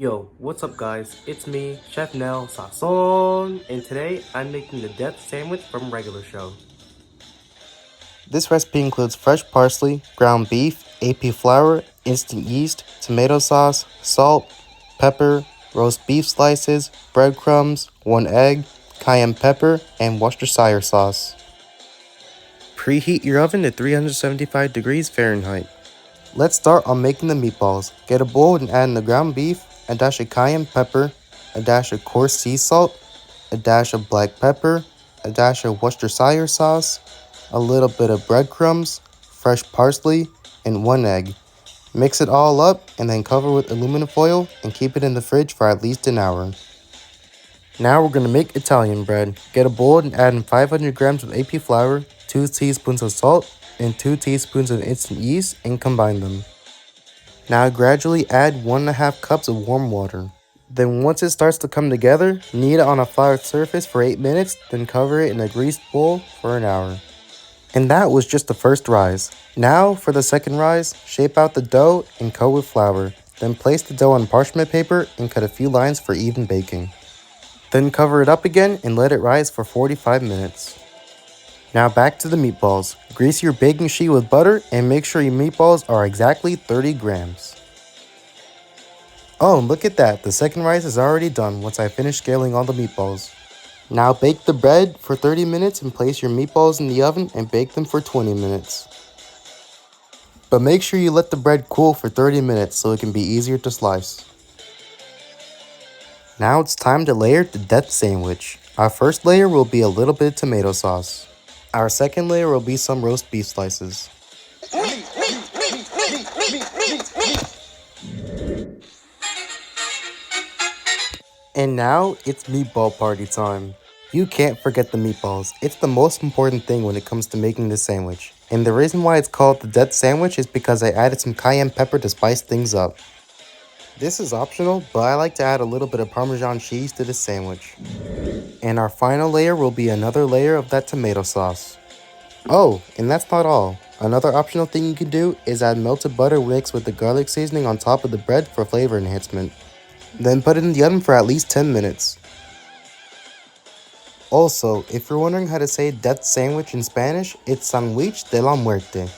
Yo, what's up guys? It's me, Chef Nell Sasson, and today I'm making the death sandwich from regular show. This recipe includes fresh parsley, ground beef, AP flour, instant yeast, tomato sauce, salt, pepper, roast beef slices, breadcrumbs, 1 egg, cayenne pepper, and Worcestershire sauce. Preheat your oven to 375 degrees Fahrenheit. Let's start on making the meatballs. Get a bowl and add in the ground beef, a dash of cayenne pepper, a dash of coarse sea salt, a dash of black pepper, a dash of Worcestershire sauce, a little bit of breadcrumbs, fresh parsley, and 1 egg. Mix it all up and then cover with aluminum foil and keep it in the fridge for at least an hour. Now we're going to make Italian bread. Get a bowl and add in 500 grams of AP flour, 2 teaspoons of salt, and 2 teaspoons of instant yeast and combine them. Now gradually add 1.5 cups of warm water. Then once it starts to come together, knead it on a floured surface for 8 minutes, then cover it in a greased bowl for an hour. And that was just the first rise. Now for the second rise, shape out the dough and coat with flour. Then place the dough on parchment paper and cut a few lines for even baking. Then cover it up again and let it rise for 45 minutes. Now back to the meatballs. Grease your baking sheet with butter and make sure your meatballs are exactly 30 grams. Oh, look at that, the second rise is already done once I finish scaling all the meatballs. Now bake the bread for 30 minutes and place your meatballs in the oven and bake them for 20 minutes. But make sure you let the bread cool for 30 minutes so it can be easier to slice. Now it's time to layer the death sandwich. Our first layer will be a little bit of tomato sauce. Our second layer will be some roast beef slices. And now it's meatball party time. You can't forget the meatballs. It's the most important thing when it comes to making this sandwich. And the reason why it's called the death sandwich is because I added some cayenne pepper to spice things up. This is optional, but I like to add a little bit of Parmesan cheese to this sandwich. And our final layer will be another layer of that tomato sauce. Oh, and that's not all. Another optional thing you can do is add melted butter mixed with the garlic seasoning on top of the bread for flavor enhancement. Then put it in the oven for at least 10 minutes. Also, if you're wondering how to say death sandwich in Spanish, it's sándwich de la muerte.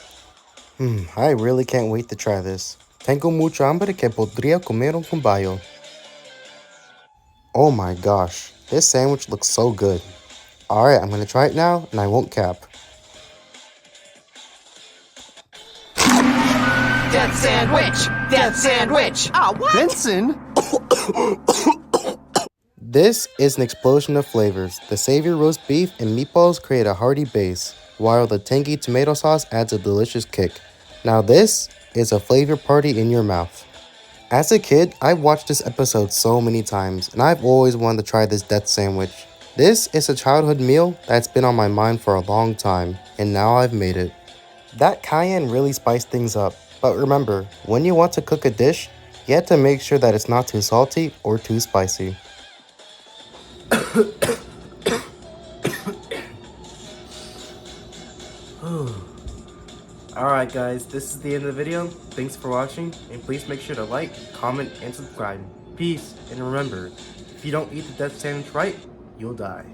I really can't wait to try this. Tengo mucha hambre que podría comer un caballo. Oh my gosh, this sandwich looks so good. Alright, I'm gonna try it now and I won't cap. Death sandwich! Death sandwich! Oh, what? Benson? This is an explosion of flavors. The savory roast beef and meatballs create a hearty base, while the tangy tomato sauce adds a delicious kick. Now this is a flavor party in your mouth. As a kid, I've watched this episode so many times, and I've always wanted to try this death sandwich. This is a childhood meal that's been on my mind for a long time, and now I've made it. That cayenne really spiced things up, but remember, when you want to cook a dish, you have to make sure that it's not too salty or too spicy. Alright guys, this is the end of the video. Thanks for watching, and please make sure to like, comment, and subscribe. Peace, and remember, if you don't eat the death sandwich right, you'll die.